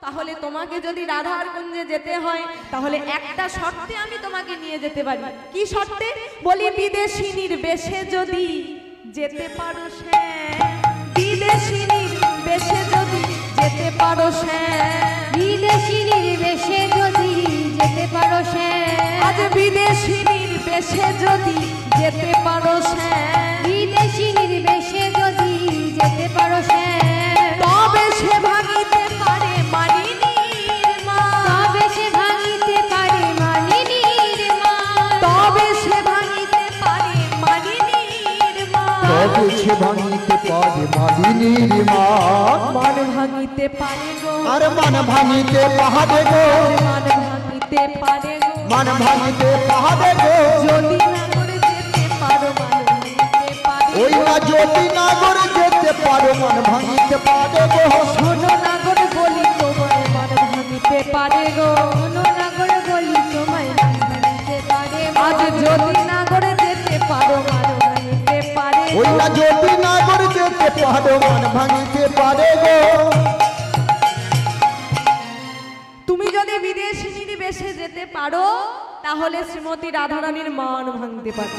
তাহলে তোমাকে যদি রাধার কুঞ্জে যেতে হয় তাহলে একটা শর্তে আমি তোমাকে নিয়ে যেতে পারি। কি শর্তে? বলি বিদেশিনীর বেশে যদি যেতে পারো সে, বিদেশিনীর বেশে যদি যেতে পারো সে, বিদেশিনীর বেশে যদি যেতে পারো সে, আজ বিদেশিনীর বেশে যদি যেতে পারো সে, বিদেশিনীর বেশে যদি যেতে পারো সে, তবে সে ভাঙিতে পারে মানিনীর মা, তবে সে ভাঙিতে পারে মানিনীর মা, তবে সে ভাঙিতে পারে মানিনীর মা, তবে সে ভাঙিতে পারে মালিনীর মা। মান ভাঙিতে পারে গো, আর মান ভাঙিতে পাহাড়ে গো, মান ভাঙিতে পারে গো, মান ভাঙিতে পাহাড়ে গো। যদি না করে যেতে পারো মান ভাঙিতে পারে ওই গো। না যদি নাগর যেতে পারো মান ভাঙিতে পারে গো। শোনো নাগর বলি তোমায় মান ভাঙিতে পারে গো, কোনো নাগর বলি তোমায় মান ভাঙিতে পারে গো। আজ যদি নাগরে যেতে পারো মান ভাঙিতে পারে ওই গো। না যদি নাগর যেতে পারো মান ভাঙিতে পারে গো। তুমি যদি বিদেশিনীর বেশে যেতে পারো তাহলে শ্রীমতী রাধারানীর মান ভাঙতে পারো।